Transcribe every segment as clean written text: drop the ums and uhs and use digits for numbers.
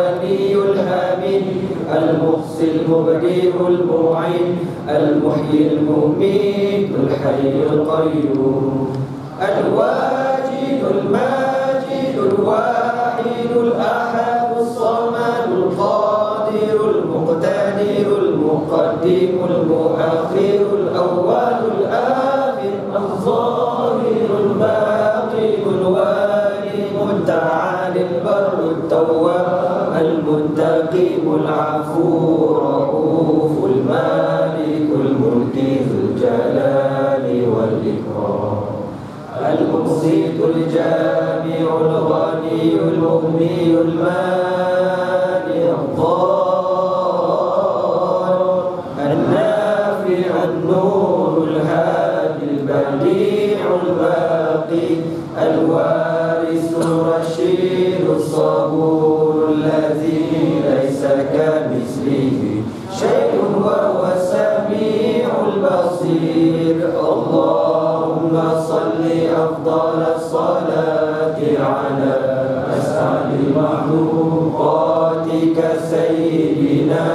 الغني الحميد المحصي المبدئ المعين المحيي المميت الحي القيوم الواجد الماجد الواحد الأحد الصمد القادر المقتدر المقدم المؤخر الأول الآخر الظاهر الباطن الوالي المتعالي البر التواب المنتقم العفو الرؤوف المالك الملك ذو الجلال والإكرام المقسط الجامع الغني المغني المانع الضار النافع النور الهادي البديع الباقي الوارث الرشيد الصبور الذي ليس كمثله شيء وهو السميع البصير. اللهم صل أفضل الصلاة على أسعد مخلوقاتك سيدنا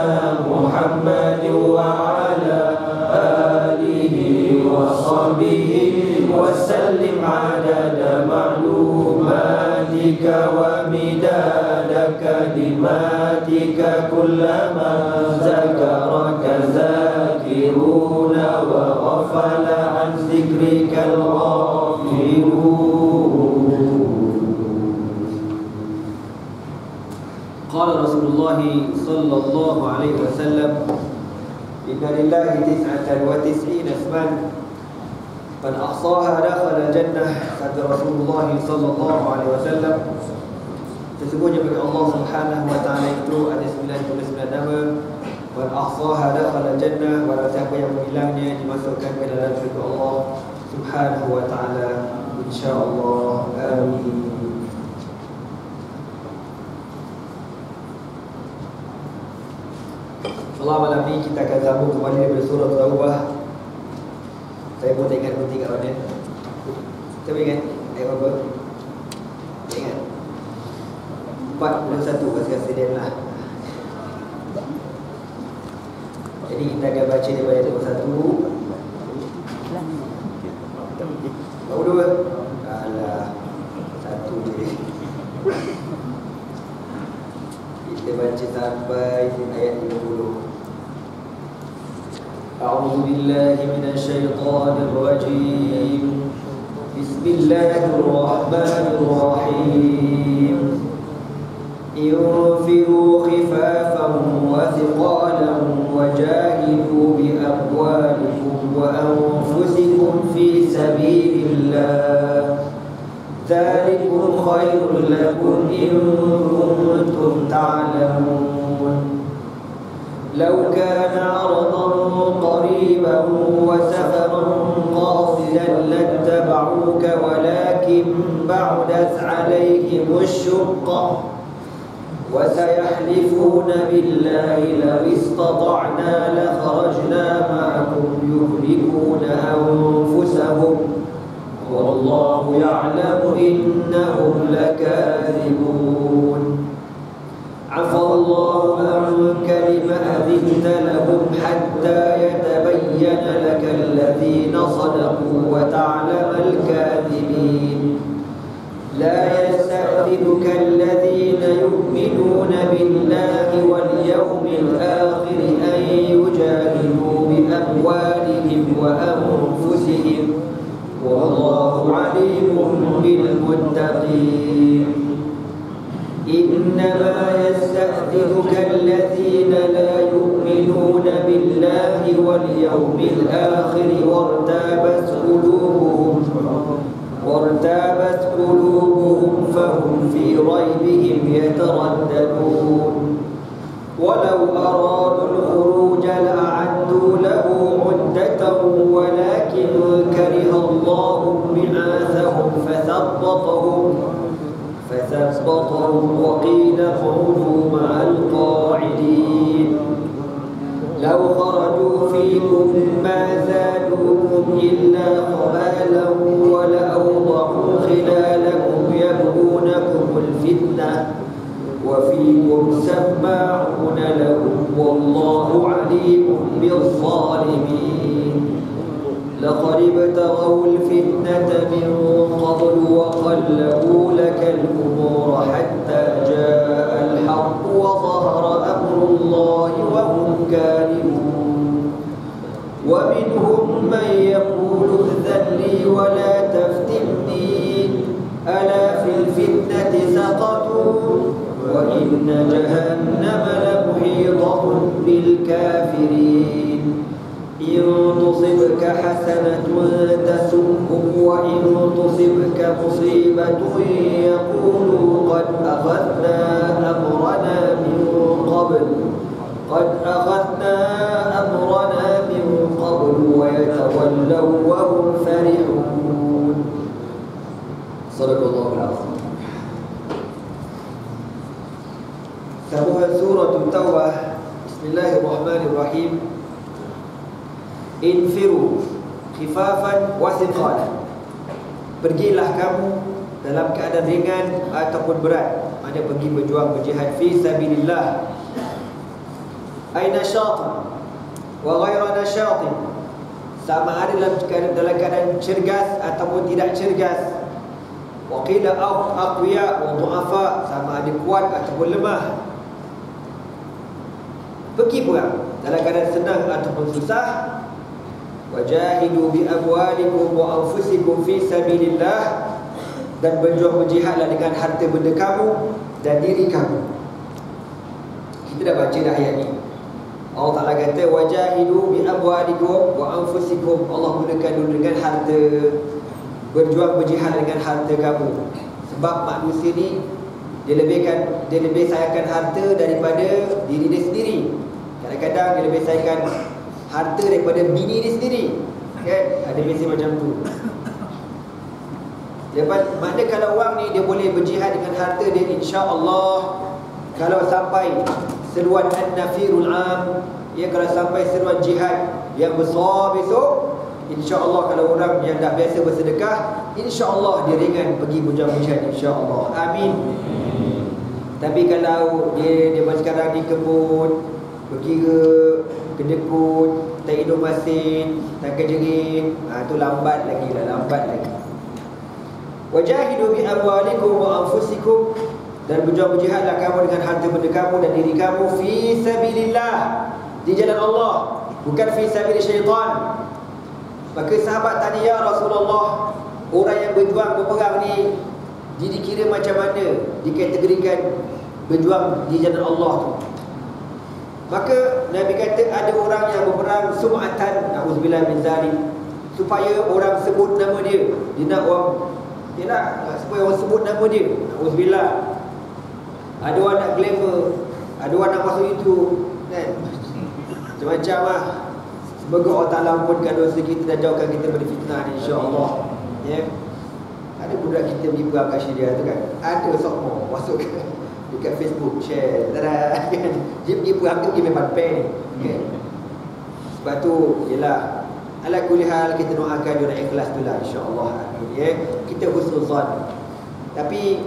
محمد وعلى آله وصحبه وسلم عدد معلوماتك ومداد كلماتك كلما ذكرك ذاكرون وغفل عن ذكرك الغافلون. قال رسول الله صلى الله عليه وسلم إن لله 99 اسما من أحصاها دخل الجنة. Kata Rasulullah sallallahu alaihi wasallam, sesungguhnya bagi Allah Subhanahu wa taala itu ada 99 nama. Man ahsaha dakhala jannah, barang siapa yang menghilangnya dimasukkan ke dalam syurga Allah Subhanahu wa taala, insyaallah. Amin. Insya-Allah malam ni kita akan sambung kembali daripada surah Taubah. Saya pun tak ingat berhenti kat mana. Kita ingat ayat berapa? Tak ingat 41, kasih dia lah. Jadi kita akan baca daripada ayat 21. Baru dua? Alah, satu je. Kita baca sampai ayat 50. أعوذ بالله من الشيطان الرجيم بسم الله الرحمن الرحيم انفروا خفافا وثقالا وجاهدوا بأموالكم وأنفسكم في سبيل الله ذلكم خير لكم إن كنتم تعلمون لو كان عرضا قريبا وسفرا قاصدا لاتبعوك ولكن بعدت عليهم الشقة وسيحلفون بالله لو استطعنا لخرجنا معكم يهلكون أنفسهم والله يعلم إنهم لكاذبون عفى الله عنك لما أذنت لهم حتى يتبين لك الذين صدقوا وتعلم الكاذبين لا يستأذنك الذين يؤمنون بالله واليوم الآخر أن يجاهدوا بأموالهم وأنفسهم والله عليم بالمتقين إنما يستأذنك الذين لا يؤمنون بالله واليوم الآخر وارتابت قلوبهم فهم في ريبهم يترددون ولو أرادوا الخروج لأعدوا له عدة ولكن كره الله بعاثهم فثبطهم وقيل اقعدوا مع القاعدين لو خرجوا فيكم ما زادوكم إلا خبالا ولأوضعوا خلالكم يبغونكم الفتنة وفيكم لقد ابتغوا الفتنة من قبل وقلبوا لك الأمور حتى جاء الحق وظهر أمر الله وهم كارهون ومنهم من يقول ائذن لي ولا تفتني ألا في الفتنة سقطوا وإن جهنم لمحيطة بالكافرين إن تصبك حسنة تسؤهم وإن تصبك مصيبة يقولوا قد أخذنا أمرنا من قبل ويتولوا وهم فرحون. صدق الله العظيم. Sambungan surah Taubah. Bismillahirrahmanirrahim. Infiru khifafan wa thiqalan. Pergilah kamu dalam keadaan ringan ataupun berat. Ada pergi berjuang berjihad fi sabilillah. Ay nashatin wa ghayra nashatin. Sama ada dalam keadaan cergas ataupun tidak cergas. Wa qila aqwiya wa du'afa. Sama ada kuat ataupun lemah. Pergi perang dalam keadaan senang ataupun susah. Wajahidu bi amwalikum wa anfusikum fi sabilillah. Dan berjuang berjihadlah dengan harta benda kamu dan diri kamu. Kita dah baca dah ayat ni. Allah Ta'ala kata wajahidu bi amwalikum wa anfusikum. Allah gunakan dulu dengan harta. Berjuang berjihad dengan harta kamu. Sebab manusia ni dia lebih sayangkan harta daripada diri dia sendiri. Kadang-kadang dia lebih sayangkan harta daripada bini dia sendiri. Kan? Ada mesej macam tu. Maknanya kalau orang ni dia boleh berjihad dengan harta dia, insya-Allah kalau sampai seruan an-nafirul am, kalau sampai seruan jihad yang besar besok, insya-Allah kalau orang yang dah biasa bersedekah, insya-Allah dia ringan pergi berjuang berjihad, insya-Allah. Amin. Tapi kalau dia macam sekarang ni kebun, berkira, kedekut, tak hidup masin, tak kejerit, tu lambat lagi. Wajahidu bi amwalikum wa anfusikum. Dan berjuang berjihadlah kamu dengan harta benda kamu dan diri kamu fi sabilillah, di jalan Allah, bukan fi sabil syaitan. Maka sahabat tanya, ya Rasulullah, orang yang berjuang berperang ni dikira macam mana dikategorikan berjuang di jalan Allah tu? Maka Nabi kata ada orang yang berperang sum'atan, na'udzubillah min zalik, supaya orang sebut nama dia. Dia nak orang, supaya orang sebut nama dia, na'udzubillah. Ada orang nak glamour, ada orang nak masuk itu, kan? Macam-macam lah. Semoga Allah Ta'ala ampunkan dosa kita dan jauhkan kita dari fitnah, insya-Allah. Ya. Ada budak kita pergi perang kat Syria tu kan, ada sokmo masuk dekat Facebook share, tada, kan? Dia pergi perang tu pergi memang pen ni, kan? Sebab tu ialah ala kulli hal kita doakan dia nak ikhlas tu lah, insya-Allah. Amin, ya. Kita husnuzan. Tapi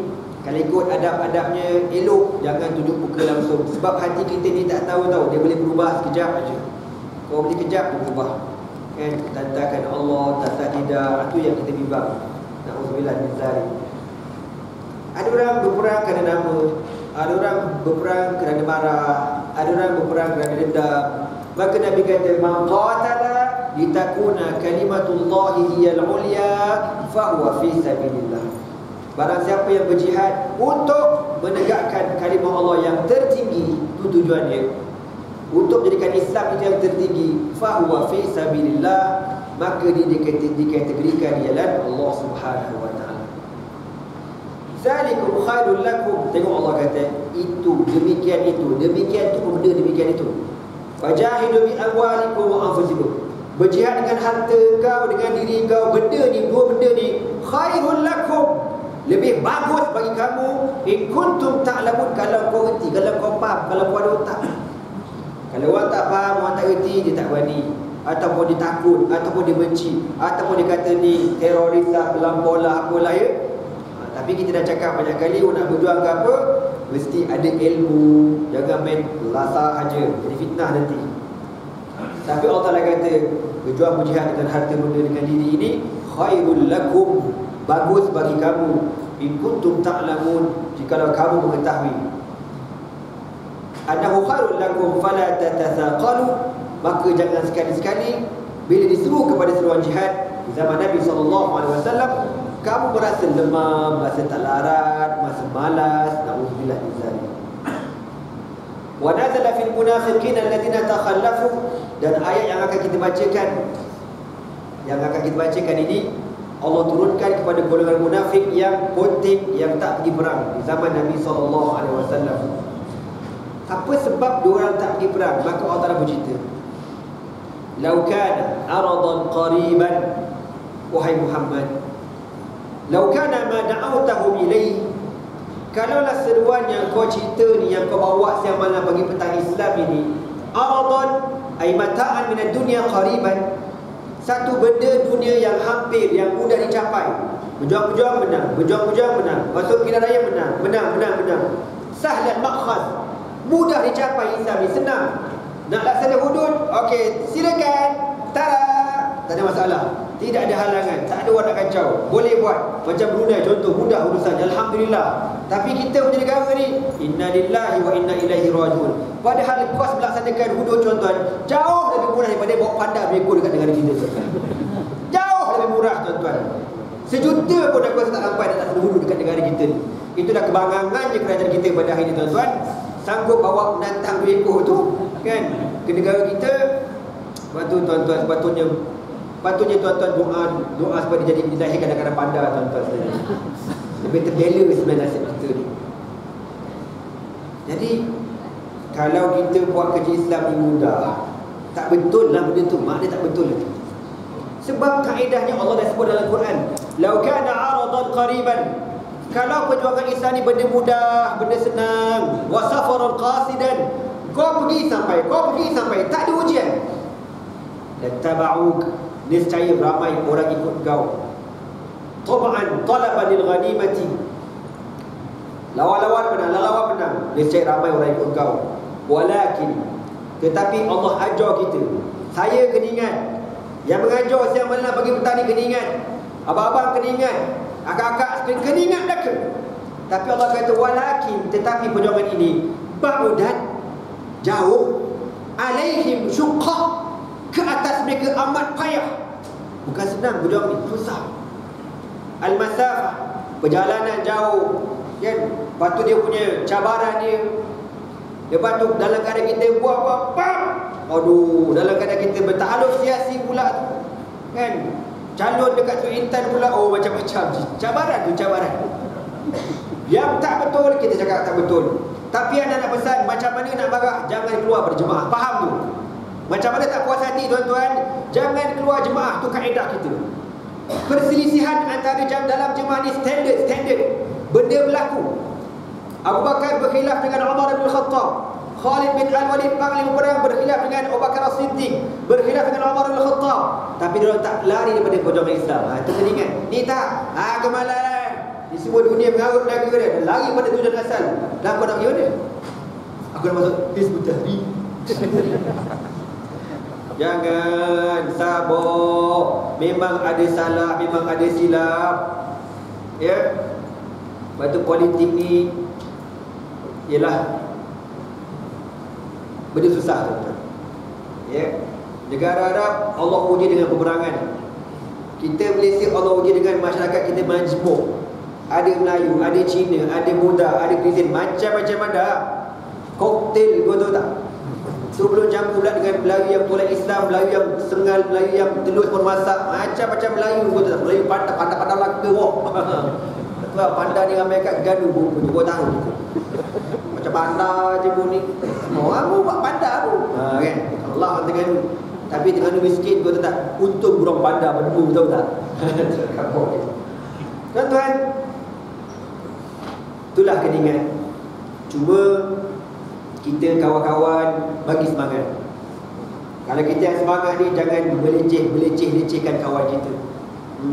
kalau ikut adab-adabnya elok, jangan tunjuk muka langsung. Sebab hati kita ni tak tahu, dia boleh berubah sekejap aja. Kalau boleh kejap dia berubah, kan? Tantangkan Allah, tantang tidak, itu yang kita bimbang. Na'udzubillah min zalik. Ada orang berperang kerana nama, ada orang berperang kerana marah, ada orang berperang kerana dendam. Maka Nabi kata, man qatala litakuna kalimatullahi hiyal ulya fahuwa fi sabilillah. Barang siapa yang berjihad untuk menegakkan kalimah Allah yang tertinggi, itu tujuannya, untuk menjadikan Islam itu yang tertinggi, fahuwa fi sabilillah, maka dia dikategorikan jalan Allah Subhanahu wa taala. Zalikum khairul lakum. Tengok Allah kata, itu demikian itu benda demikian itu. Wajahidu bi amwalikum wa anfusikum. Berjihad dengan harta kau, dengan diri kau. Benda ni, dua benda ni khairul lakum, lebih bagus bagi kamu. In kuntum ta'lamun, kalau kau reti, kalau kau faham, kalau kau ada otak. Kalau orang tak faham, orang tak reti, dia tak berani, ataupun dia takut, ataupun dia benci, ataupun dia kata ni teroris lah, pelampau lah, apalah, ya. Tapi kita dah cakap banyak kali, orang nak berjuang ke apa, mesti ada ilmu. Jangan main lasar aja, jadi fitnah nanti. Tapi Allah Ta'ala kata berjuang berjihad dengan harta benda dengan diri ini khairul lakum, bagus bagi kamu, in kuntum ta'lamun, jikalau kamu mengetahui. Annahu khairul lakum fala tatathaqalu, maka jangan sekali-sekali bila disuruh kepada seruan jihad di zaman Nabi SAW, kamu merasa lemah, merasa tak larat, merasa malas. Na'udzubillah min zalik. Wa nazala fil munafiqin alladziina takhallafu, dan ayat yang akan kita bacakan ini Allah turunkan kepada golongan munafik yang ponteng, yang tak pergi perang di zaman Nabi SAW. Apa sebab diorang tak pergi perang? Maka Allah Ta'ala bercerita, "Lau kana aradan qariban", wahai Muhammad, "Lau kana ma da'awtahum ilaihi", kalaulah seruan yang kau cerita ni, yang kau bawa siang malam bagi petang Islam ini, aradan ay mata'an minad dunya qariban, satu benda dunia yang hampir, yang mudah dicapai. Berjuang-berjuang menang, berjuang-berjuang menang, masuk pilihan raya menang. Sahlan makhaz, mudah dicapai Islam ni, senang. Nak laksana hudud, okey, silakan, tak ada masalah, tidak ada halangan, tak ada orang nak kacau, boleh buat. Macam Brunei contoh, mudah urusan, alhamdulillah. Tapi kita punya negara ni, inna lillahi wa inna ilaihi rajiun. Padahal kos melaksanakan hudud tuan-tuan jauh lebih murah daripada bawa panda berekor dekat negara kita. Jauh lebih murah tuan-tuan. Sejuta pun aku rasa tak sampai nak hudud dekat negara kita ni. Itulah kebanggaannya kerajaan kita pada hari ini tuan-tuan, sanggup bawa menantang berekor tu kan ke negara kita. Sebab tu tuan-tuan, Patutnya tuan-tuan doa supaya dia jadi dilahirkan kadang-kadang panda tuan-tuan. Lebih terbela sebenarnya nasib kita ni. Jadi kalau kita buat kerja Islam ni mudah, tak betul lah benda tu, maknanya tak betul lagi. Sebab kaedahnya Allah dah sebut dalam Quran, "Lau kana 'aradan qariban", kalau perjuangan Islam ni benda mudah, benda senang, wa safaran qasidan, kau pergi sampai, tak ada ujian, lattaba'uk, niscaya ramai orang ikut kau. Tab'an talaban lil ghanimati, lawan menang, niscaya ramai orang ikut kau. Walakin, tetapi Allah ajar kita, saya kena ingat, yang mengajar siang malam bagi petani kena ingat, abang-abang kena ingat, akak-akak kena ingat dah ke? Tapi Allah kata walakin, tetapi perjuangan ini ba'udat, jauh, alaihim syuqqah, ke atas mereka amat payah. Bukan senang berjuang ni, susah. Al-masafah, perjalanan jauh kan. Lepas tu dia punya cabaran dia. Lepas tu dalam keadaan kita buat apa? Aduh, dalam keadaan kita bertahaluf siasi pula tu kan. Calon dekat tu Intan pula, oh macam-macam cabaran tu, cabaran. Yang tak betul kita cakap tak betul. Tapi anak nak pesan, macam mana nak marah, jangan keluar berjemaah. Faham tu? Macam mana tak puas hati tuan-tuan, jangan keluar jemaah, tu kaedah kita. Perselisihan antara dalam jemaah ni standard. Benda berlaku. Abu Bakar berkhilaf dengan Umar bin Khattab, Khalid bin Al-Walid panglima perang berkhilaf dengan Abu Bakar As-Siddiq, berkhilaf dengan Umar bin Khattab. Tapi dia tak lari daripada perjuangan Islam. Itu kena ingat. Ni tak, kemalan. Di semua dunia mengarut negara dia, lari pada tujuan asal. Dan kau nak pergi mana? Aku nak masuk Hizbut Tahrir. Jangan, sabar. Memang ada salah, memang ada silap. Ya. Lepas tu politik ni ialah benda susah tuan-tuan. Ya. Negara Arab Allah uji dengan peperangan. Kita Malaysia Allah uji dengan masyarakat kita majmuk. Ada Melayu, ada Cina, ada Buddha, ada Kristian, macam-macam ada. Koktel, kau tahu tak? Tu belum campur pula dengan Melayu yang tolak Islam, Melayu yang sengal, Melayu yang telus pun masak, macam-macam Melayu, kau tahu tak? Melayu pandai laka wah. Sebab panda ni ramai kat gaduh punya, kau tahu. Macam panda je pun ni. Orang pun buat panda pun. Kan? Allah Terengganu. Tapi Terengganu miskin, kau tahu tak? Untung burung panda berdua, tahu tak? Tuan-tuan, itulah kena ingat. Cuma kita kawan-kawan bagi semangat. Kalau kita yang semangat ni, jangan melecehkan kawan kita.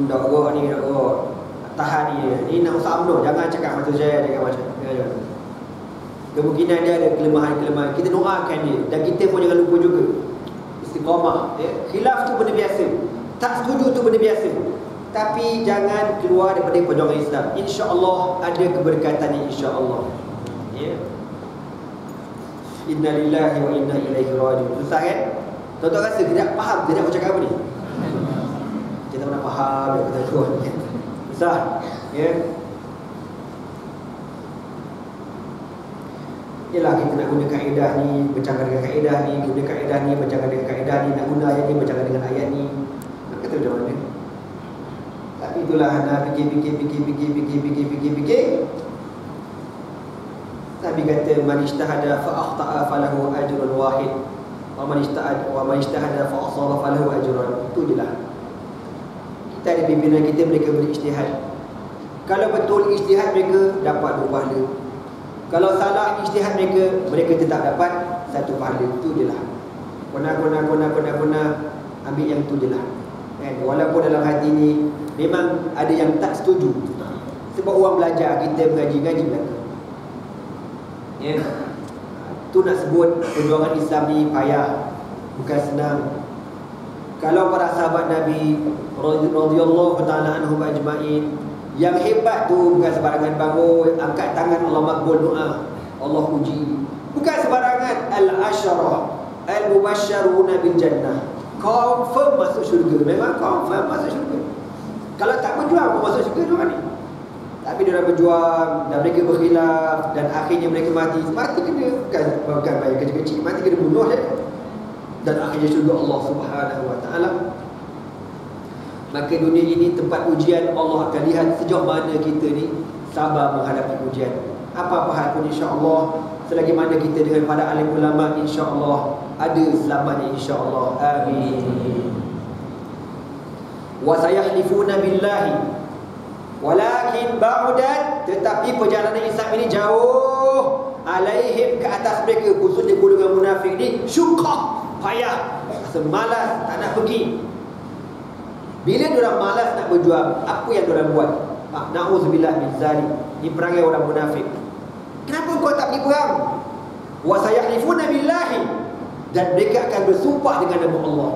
Dak gua ni, dak gua tahan ni. Ni nak usah UMNO, jangan cakap macam saya, jangan macam. Kemungkinan dia ada kelemahan-kelemahan. Kita doakan dia, dan kita pun jangan lupa juga istiqamah, ya. Khilaf tu benda biasa, tak setuju tu benda biasa, tapi jangan keluar daripada perjuangan Islam. InsyaAllah ada keberkatannya, insyaAllah, ya. Inna lillahi wa inna ilaihi raji'un. Susah kan? Tuan-tuan rasa tidak faham tidak aku cakap apa ni? Kita pernah faham yang kita tuan. Susah, ya. Yalah, kita nak guna kaedah ni, bercakap dengan kaedah ni, guna kaedah ni, bercakap dengan kaedah ni, nak guna ayat ni, bercakap dengan ayat ni. Nak kata macam mana? Tapi itulah, nak fikir. Nabi kata, man ijtahada fa akhta'a falahu ajrun wahid, wa man ijtahada fa asaba falahu ajrun. Itu je lah. Kita ada pimpinan kita, mereka berijtihad. Kalau betul ijtihad mereka, dapat 2 pahala. Kalau salah ijtihad mereka tetap dapat 1 pahala. Itu je lah. Kona ambil yang tu je lah, kan? Walaupun dalam hati ni memang ada yang tak setuju, sebab orang belajar, kita mengaji belaka, ya. Tu nak sebut perjuangan Islam ni payah, bukan senang. Kalau para sahabat Nabi radhiyallahu ta'ala anhum ajma'in, yang hebat tu bukan sebarangan bangun, angkat tangan Allah makbul doa, Allah uji. Bukan sebarangan al-asyarah al-mubasysyaruna bil jannah, confirm masuk syurga. Memang confirm masuk syurga. Kalau tak berjuang pun masuk syurga diorang ni. Tapi diorang berjuang dan mereka berkhilaf, dan akhirnya mereka mati. Mati kena, bukan bayar kecil-kecil, mati kena bunuh je. Dan akhirnya syurga Allah Subhanahu wa ta'ala. Maka dunia ini tempat ujian. Allah akan lihat sejauh mana kita ni sabar menghadapi ujian. Apa-apa hal pun, insya-Allah, selagi mana kita dengan para alim ulama, insya-Allah ada selamatnya, insya-Allah. Amin. Wa sayahlifuna billahi walakin ba'udan, tetapi perjalanan Islam ini jauh, alaihim, ke atas mereka, khususnya golongan munafik ni, syuqah, payah, semalas, tak nak pergi. Bila diorang malas nak berjuang, apa yang diorang buat? Na'udzubillah min zalik. Ini perangai orang munafik. Kenapa kau tak pergi perang? Wa sayahlifuna billahi, dan mereka akan bersumpah dengan nama Allah.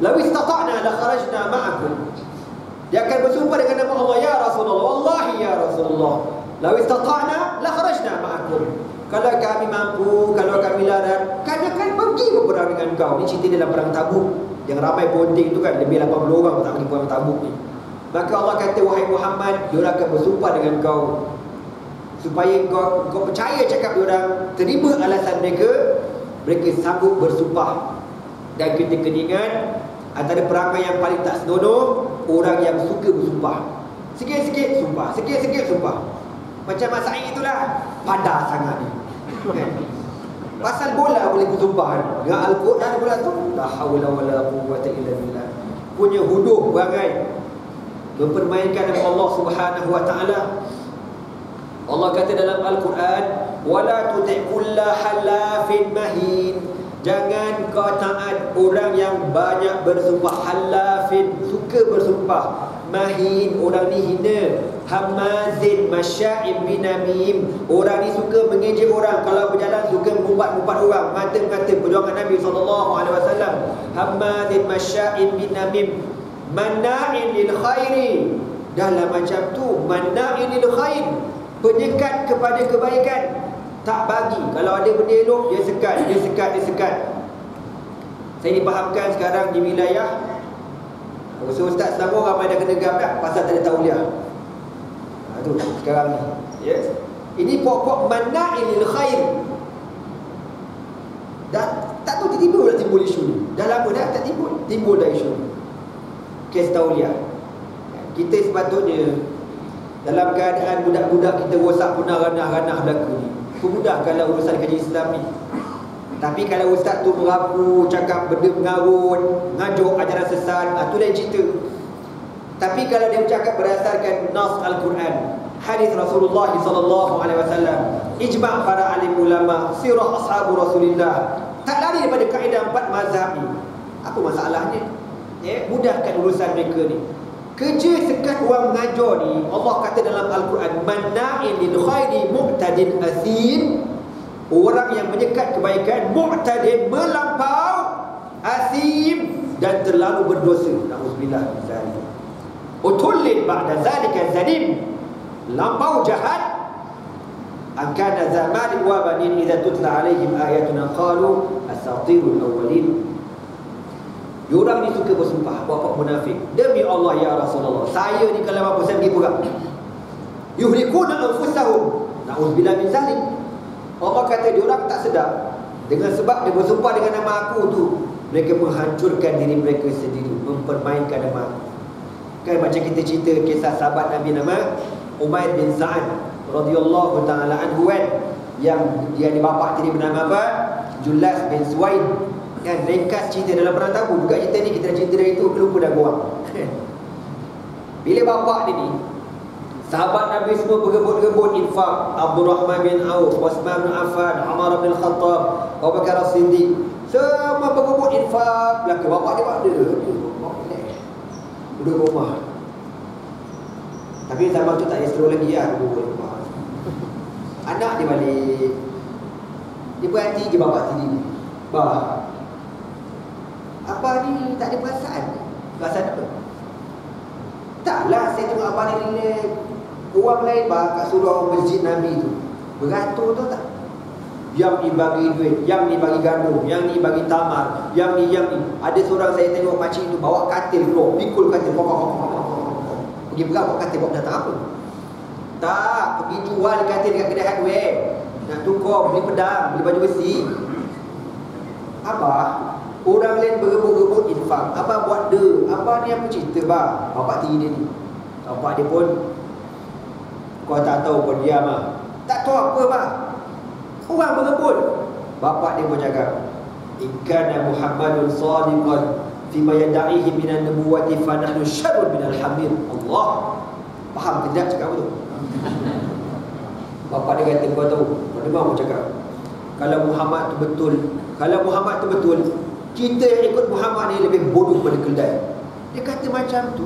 Law istata'na la kharajna ma'akum. Dia akan bersumpah dengan nama Allah, ya Rasulullah, wallahi ya Rasulullah, law istata'na la kharajna ma'akum. Kalau kami mampu, kalau kami larat, kami akan pergi berperang dengan kau. Ini cerita dalam perang Tabuk, yang ramai ponting tu kan, lebih 80 orang tak pergi perang Tabuk ni. Maka Allah kata, wahai Muhammad, diorang akan bersumpah dengan kau, supaya kau percaya cakap diorang, terima alasan mereka. Mereka sanggup bersumpah. Dan kita kena ingat, antara perangai yang paling tak senonoh, orang yang suka bersumpah. Sikit-sikit sumpah, sikit-sikit sumpah. Macam Mak Said itulah, padah sangat ni, kan? Pasal bola boleh bersumpah, dengan Al-Quran bola tu, la haula wala quwwata illa billah. Punya huduh perangai, mempermainkan nama Allah Subhanahu wa ta'ala. Allah kata dalam Al-Quran, wala tuti' kulla halafin mahin, jangan kau taat orang yang banyak bersumpah. Halafin, suka bersumpah. Mahin, orang ni hina. Hamazin, masya'im binamim, orang ni suka mengejek orang. Kalau berjalan suka mengumpat-umpat orang. Mata-mata perjuangan Nabi SAW. Hamazin, masya'im binamim, manna'in lil khairi. Dah lah macam tu, manna'in lil khair, penyekat kepada kebaikan, tak bagi. Kalau ada benda elok, dia sekat. Saya dipahamkan sekarang di wilayah Ustaz Selangor ramai dah kena gam dah pasal tak ada tauliah. Tu sekarang ni, yes. Ini pokok manna'in lil khair. Dah tak tahu tiba-tiba dah timbul isu ni. Dah lama dah tak timbul dah isu ni. Kes tauliah. Kita sepatutnya dalam keadaan budak-budak kita rosak punah ranah-ranah berlaku ni, pemudahkanlah urusan kaji Islam ni. Tapi kalau ustaz tu merapu, cakap benda mengarut, ngajuk ajaran sesat, tu lain cerita. Tapi kalau dia bercakap berdasarkan nas Al-Quran, hadis Rasulullah SAW, ijma' para alim ulama, sirah ashabu Rasulullah, tak lari daripada kaedah 4 mazhab ni, apa masalahnya? Mudahkan urusan mereka ni. Kerja sekat orang mengajar ni, Allah kata dalam Al-Quran, manna'in lil khairi mu'tadin asim, orang yang menyekat kebaikan, mu'tadin, melampau, asim, dan terlalu berdosa. Na'udzubillah min zalik. Utullin ba'da zalika zalim, lampau jahat. Angkana zaman wa banin idza tutla alaihim ayatuna qalu asatirul awwalin. Diorang ni suka bersumpah, buat munafik. Demi Allah ya Rasulullah, saya ni kalau apa saya pergi perang. Yuhlikuna anfusahum. Na'udzubillah min zalik. Allah kata diorang tak sedar, dengan sebab dia bersumpah dengan nama aku tu, mereka menghancurkan diri mereka sendiri, mempermainkan nama aku. Kan macam kita cerita kisah sahabat Nabi nama Umair bin Sa'ad radhiyallahu ta'ala anhu kan, yang dia ni bapa tiri bernama apa? Julas bin Suwaid. Kan ringkas cerita dalam perang Tabuk juga cerita ni, kita dah cerita dari itu, lupa dah korang. Bila bapa dia ni, sahabat Nabi semua bergebut-gebut infak. Abdul Rahman bin Auf, Uthman bin Affan, Umar bin Khattab, Abu Bakar As-Siddiq, semua bergebut infak. Belakang bapak dia ada duduk rumah. Tapi zaman tu tak payah seluruh lagi lah, duduk rumah. Anak dia balik, dia berhati je bapak sendiri. Bah, apa ni tak ada perasaan? Perasaan apa? Taklah, saya tengok abang ni relax. Orang lain kat surau masjid Nabi tu beratur tu tak, yang ni bagi duit, yang ni bagi gandum, yang ni bagi tamar, yang ni. Ada seorang saya tengok makcik tu bawa katil keluar, pikul katil, pergi perang bawa katil, bawa datang apa? Tak, pergi jual katil dekat kedai hardware, nak tukar, beli pedang, beli baju besi. Abah, orang lain berebut-rebut infak, abah buat de. Abah ni apa cerita bah? Bapak tiri dia ni, bapak dia pun, kau tak tahu, kau diam lah. Tak tahu apa bah, orang berebut. Bapak dia pun cakap, Ikana Muhammadun sadiqan fima yada'ihi minan nubuwati fa nahnu syarrun minal hamir. Allah, faham tidak cakap apa tu? Bapak dia kata, kau tahu, kau dengar aku cakap, kalau Muhammad tu betul, kita yang ikut Muhammad ni lebih bodoh pada keldai. Dia kata macam tu.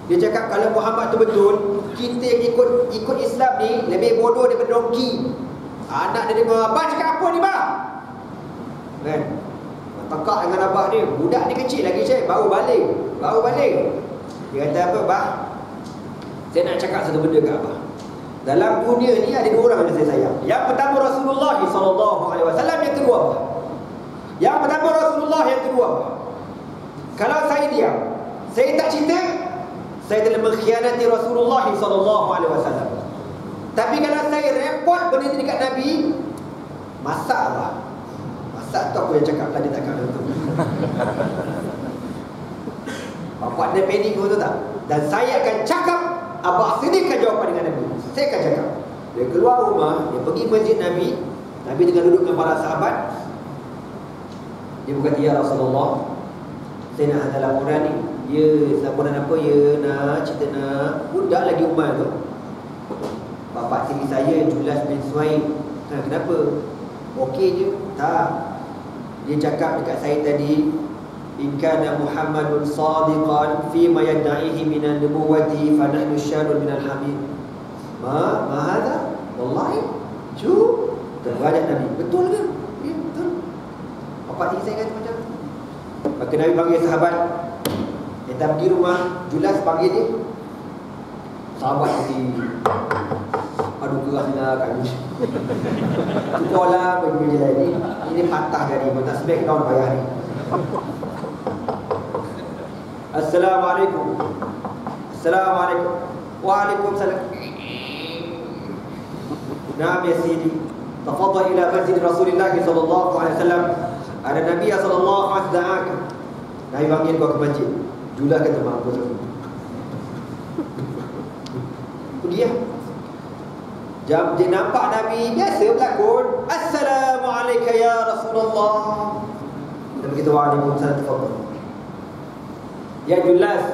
Dia cakap kalau Muhammad tu betul, kita yang ikut Islam ni lebih bodoh daripada dongki. Anak dia dengar, abah cakap apa ni bah? Kan? Tekak dengan abah dia. Budak ni kecil lagi, Syekh, baru balik. Dia kata apa bah? Saya nak cakap satu benda kat abah. Dalam dunia ni ada dua orang yang saya sayang. Yang pertama Rasulullah SAW, yang kedua abah. Yang pertama Rasulullah, yang kedua abah. Kalau saya diam, saya tak cinta, saya telah mengkhianati Rasulullah SAW. Tapi kalau saya report benda ni dekat Nabi, masak lah. Masak tu aku yang cakap tadi, tak kata tu. Bapak dia panik, tu tak? Dan saya akan cakap, abah sediakan jawapan dengan Nabi. Saya akan cakap. Dia keluar rumah, dia pergi masjid Nabi. Nabi tengah duduk dengan para sahabat. Dia berkata, ya Rasulullah, saya nak hantar laporan ni. Ya, laporan apa ya? Nak cerita nak budak lagi Umar tu. Bapak tiri saya Julas bin Suwaid. Kenapa? Okey je? Tak. Dia cakap dekat saya tadi, in kana Muhammadun sadiqan fi ma yad'ihi minan nubuwati fa nahnu syarrun minal hamid. Ma hadha? Wallahi. Terajak Nabi. Betul ke? Ya, betul. Bapak tiri saya kata macam tu. Maka Nabi panggil sahabat. Kita pergi rumah Julas, panggil dia. Sahabat pergi, aduh keraslah kami. Tukarlah baju je lagi. Ini patah dari mata sebab kawan payah ni. Assalamualaikum. Assalamualaikum. Waalaikumsalam. Naam ya Sidi, tafadhal ila masjid Rasulullah sallallahu alaihi wasallam. Ada Nabi sallallahu alaihi wasallam. Nabi panggil kau ke masjid. Julah kata mampu tu. Pergi lah. Jam dia nampak Nabi biasa berlakon, Assalamualaikum ya Rasulullah. Dia berkata, waalaikumsalam, tafadhal. Ya Julas,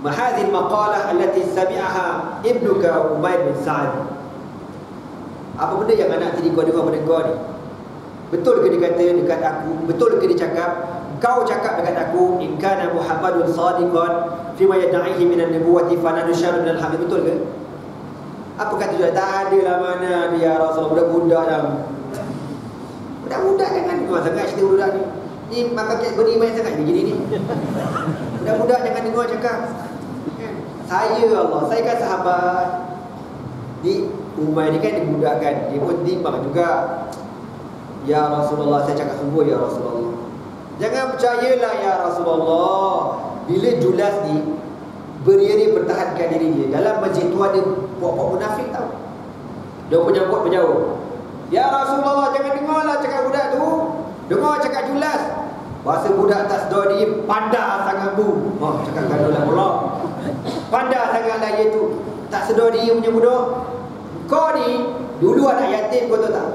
ma hadhihi al-maqalah allati sami'aha ibnuka Umair bin Sa'ad. Apa benda yang anak tiri kau dengar pada kau ni? Betul ke dia kata dekat aku? Betul ke dia cakap? Kau cakap dekat aku, in kana Muhammadun sadiqan fi ma yad'ihi min an-nubuwati fa nahnu syarrun minal hamid. Betul ke? Apa kata dia? Tak adalah mana dia Rasulullah, budak-budak dah. Budak-budak jangan dengar sangat cerita budak ni. Ni makan kek beri banyak sangat begini ni. Budak-budak jangan dengar cakap. Saya Allah, saya kan sahabat. Ni Umar ni kan dibudakkan, dia pun timbang juga. Ya Rasulullah, saya cakap sungguh ya Rasulullah. Jangan percayalah ya Rasulullah. Bila Julas ni berdiri pertahankan diri dia, dalam masjid tu ada puak-puak munafik tau. Dia penyambut berjauh. Ya Rasulullah, jangan dengarlah cakap budak tu. Dengar cakap Julas. Bahasa budak tak sedar diri, pandai sangat bu. Cakap gadulah pula. Pandai sangatlah dia tu. Tak sedar diri punya budak. Kau ni dulu anak yatim, kau tahu tak?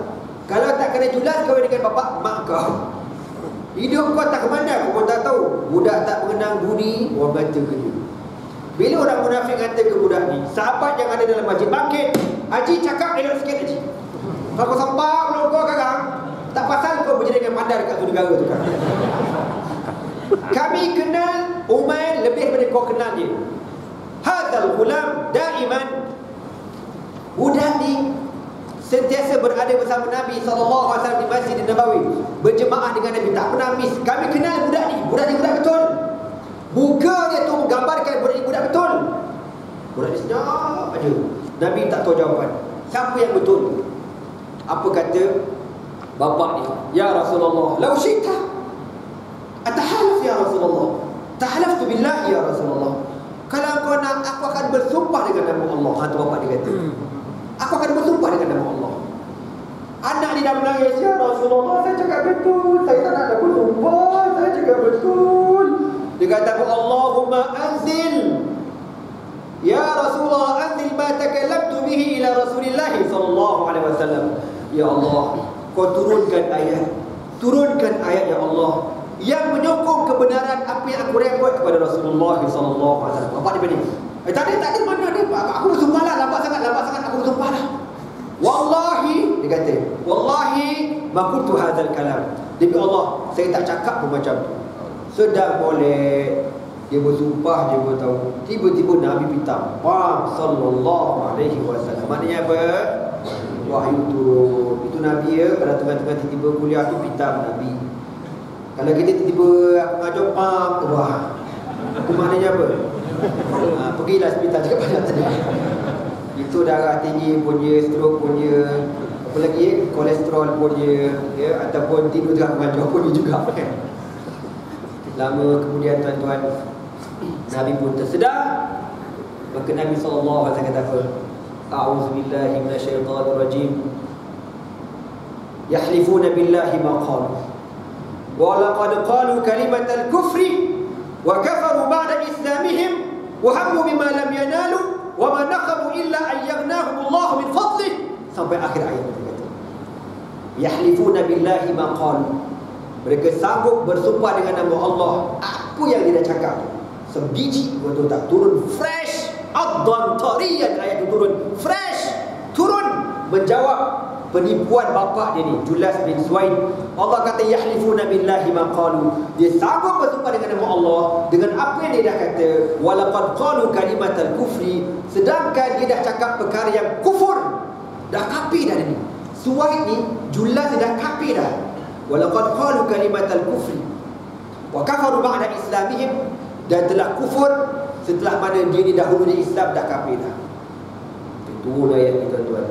Kalau tak kena Julas kau dengan bapak mak kau. Hidup kau tak ke mana kau tak tahu. Budak tak mengenang budi, orang kata ke dia. Bila orang munafik kata ke budak ni, sahabat yang ada dalam masjid bangkit. Haji cakap elok sikit Haji. Kalau kau sampak belum kau sekarang, tak pasal kau berjaya dengan pandai dekat tu negara tu kan. Kami kenal Umair lebih daripada kau kenal dia. Hadzal ghulam daiman. Budak ni sentiasa berada bersama Nabi SAW di Masjid Nabawi, berjemaah dengan Nabi, tak pernah miss. Kami kenal budak ni. Budak ni budak betul. Muka dia tu menggambarkan budak ni budak betul. Budak ni senyap aja. Nabi tak tahu jawapan. Siapa yang betul? Apa kata bapak ni? Ya Rasulullah, lau syi'ta atahalaf ya Rasulullah. Tahalaftu billah ya Rasulullah. Kalau kau nak, aku akan bersumpah dengan nama Allah. Tu bapak dia kata, aku akan bersumpah dengan nama Allah. Anak ni dah menangis. Ya Rasulullah, saya cakap betul. Saya tak nak bersumpah. Saya cakap betul. Dia kata, Allahumma anzil. Ya Rasulullah, anzil ma takallamtu bihi ila Rasulillah sallallahu alaihi wasallam. Ya Allah, kau turunkan ayat. Turunkan ayat ya Allah yang menyokong kebenaran apa yang aku report kepada Rasulullah sallallahu alaihi wasallam. Bapak dia begini. Tadi mana dia? Aku bersumpah lah, lambat sangat aku bersumpah lah. Wallahi, dia kata, wallahi ma qultu hadzal kalam. Demi Allah, saya tak cakap pun macam tu. Sedang boleh dia bersumpah, dia beritahu. Tiba-tiba Nabi pitam. Sallallahu alaihi wasallam. Maknanya apa? Wahyu turun. Itu Nabi ya, pada tengah-tengah tiba-tiba kuliah tu pitam Nabi. Kalau kita tiba-tiba ngajuk wah. Itu maknanya apa? Pergilah hospital cakap banyak tadi. Itu darah tinggi punya, stroke punya, apa lagi kolesterol punya, ya, ataupun tidur tengah mengajuk punya juga kan. Lama kemudian tuan-tuan, Nabi pun tersedar. Maka Nabi SAW kata apa? A'udzubillahi minasyaitanirrajim. Yahlifuna billahi ma qalu wa laqad qalu kalimatal kufri wa kafaru ba'da islamihim wa hammu bima lam yanalu wa ma naqamu illa an yaghnahum Allah min fadlih. Sampai akhir ayat itu. Yahlifuna billahi ma qalu. Mereka sanggup bersumpah dengan nama Allah. Apa yang dia dah cakap, sebiji betul tak turun fresh. Addan tariyan, ayat itu turun fresh, turun menjawab penipuan bapak dia ni, Julas bin Suwaid. Allah kata yahlifuna billahi ma qalu. Dia sanggup bersumpah dengan nama Allah dengan apa yang dia dah kata. Walaqad qalu kalimatal kufri. Sedangkan dia dah cakap perkara yang kufur. Dah kafir dah ni. Suwaid ni, Julas dia dah kafir dah. Walaqad qalu kalimatal kufri wa kafaru ba'da islamihim. Dan telah kufur setelah mana dia ni dahulunya Islam, dah kafir dah. Itu ayat ni tuan-tuan.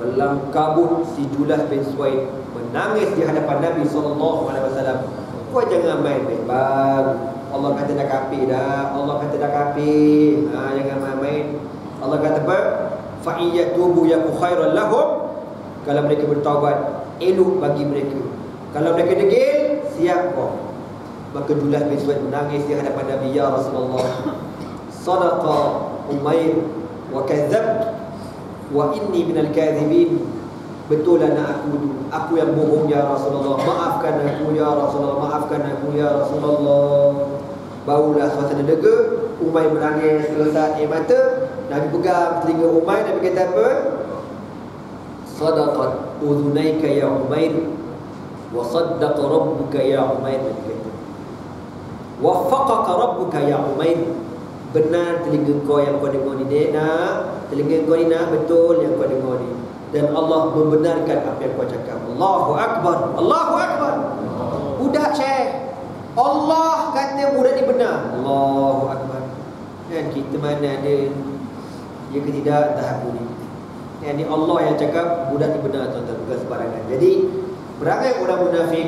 Kelam kabut si Julas bin Suwaid menangis di hadapan Nabi SAW. Kau jangan main-main bang. Allah kata dah kafir dah. Allah kata dah kafir. Jangan main-main. Allah kata apa? Fa iyatubu yaku khairan lahum. Kalau mereka bertaubat, elok bagi mereka. Kalau mereka degil, siap kau. Maka Julas bin Suwaid menangis di hadapan Nabi. Ya Rasulullah, sadaqa Umair wa kadzabt wa inni minal kadhibin. Betul anak aku yang bohong ya Rasulullah. Maafkan aku ya Rasulullah. Maafkan aku ya Rasulullah. Barulah suasana lega. Umair menangis selesai air mata. Nabi pegang telinga Umair. Nabi kata apa? Sadaqat udhunaika ya Umair wa saddaqa rabbuka ya Umair. Nabi kata waffaqaka rabbuka ya Umair. Benar telinga kau yang kau dengar ni nak. Telinga kau ni nak betul yang kau dengar ni. Dan Allah membenarkan apa yang kau cakap. Allahu Akbar. Allahu Akbar. Budak Syekh, Allah kata budak ni benar. Allahu Akbar. Kan kita mana ada dia ke tidak, entah aku ni. Yang ni Allah yang cakap budak ni benar, tuan-tuan, bukan sembarangan. Jadi perangai orang munafik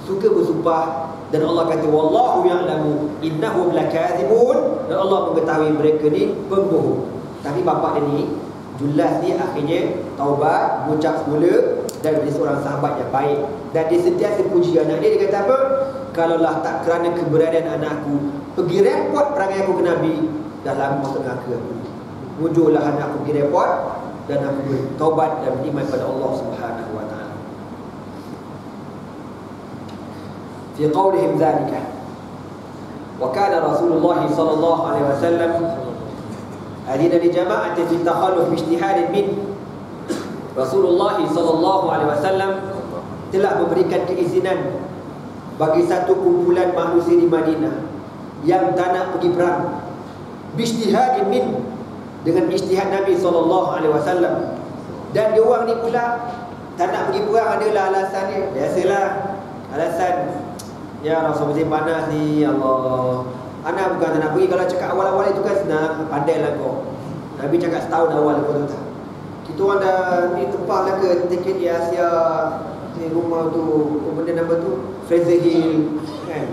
suka bersumpah, dan Allah kata wallahu ya'lamu innahum lakadzibun, dan Allah mengetahui mereka ni pembohong. Tapi bapa dia ni Julas ni akhirnya taubat, mengucap semula dan menjadi seorang sahabat yang baik. Dan dia sentiasa puji anak dia. Dia kata apa? Kalaulah tak kerana keberadaan anakku, pergi repot perangai aku ke Nabi, dah lama masuk neraka aku. Wujudlah anak aku pergi repot, dan aku bertaubat dan beriman pada Allah Subhanahu wa taala. Fi qawlihim dzalika. Wa kana Rasulullah sallallahu alaihi wasallam adina li jama'atin fi takhalluf ijtihad min. Rasulullah sallallahu alaihi wasallam telah memberikan keizinan bagi satu kumpulan manusia di Madinah yang tak nak pergi perang, bijtihad min, dengan ijtihad Nabi sallallahu alaihi wasallam. Dan dia orang ni pula tak nak pergi perang adalah alasan dia. Biasalah alasan, ya Rasul musim panas ni, Allah, anak bukan tak nak pergi. Kalau cakap awal-awal itu kan senang, pandailah kau. Nabi cakap setahun awal kau tahu tak. Kita orang dah ni tempah lah ke tiket di Asia, di rumah tu, benda nama tu Fraser Hill kan.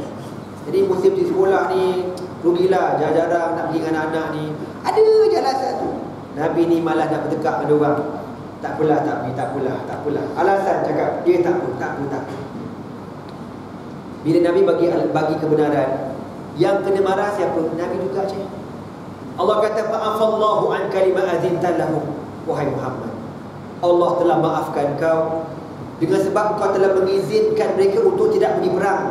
Jadi musim di sekolah ni rugilah, jarang-jarang nak pergi dengan anak-anak ni. Ada je alasan tu. Nabi ni malah nak bertekak dengan orang. Tak apalah, tak pergi, tak apalah. Alasan cakap dia tak apa. Bila Nabi bagi kebenaran, yang kena marah siapa? Nabi juga je. Allah kata fa'afallahu an kalima azinta lahum, wahai Muhammad, Allah telah maafkan kau dengan sebab kau telah mengizinkan mereka untuk tidak pergi perang.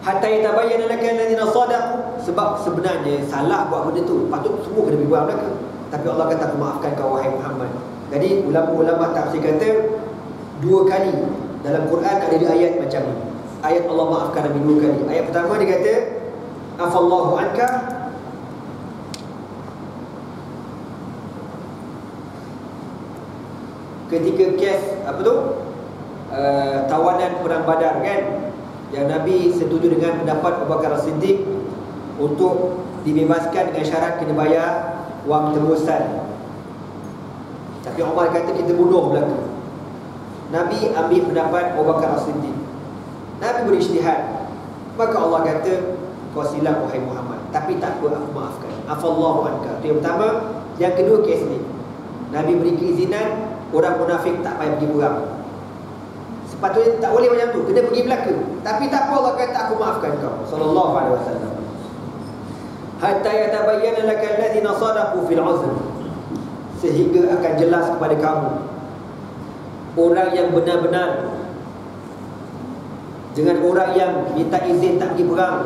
Hatta yatabayyana laka alladhina sadaqu, sebab sebenarnya salah buat benda tu, patut semua kena pergi perang mereka. Tapi Allah kata aku maafkan kau wahai Muhammad. Jadi ulama-ulama tafsir kata dua kali dalam Quran ada di ayat macam ni. Ayat Allah maafkan Nabi dua kali. Ayat pertama dia kata afallahu anka, ketika kes apa tu tawanan perang Badar kan, yang Nabi setuju dengan pendapat Abu Bakar As-Siddiq untuk dibebaskan dengan syarat kena bayar wang tebusan. Tapi Umar kata kita bunuh belaka. Nabi ambil pendapat Abu Bakar As-Siddiq. Nabi berijtihad. Maka Allah kata kau silap wahai Muhammad, tapi tak apa, aku maafkan. Afallahu anka. Itu yang pertama. Yang kedua kes ni, Nabi beri keizinan orang munafik tak payah pergi perang. Sepatutnya tak boleh macam tu, kena pergi belaka. Tapi tak apa, Allah kata aku maafkan kau sallallahu alaihi wasallam. Hatta yatabayyana lakal ladzina sadaqu fil 'uzr, sehingga akan jelas kepada kamu orang yang benar-benar dengan orang yang minta izin tak pergi perang.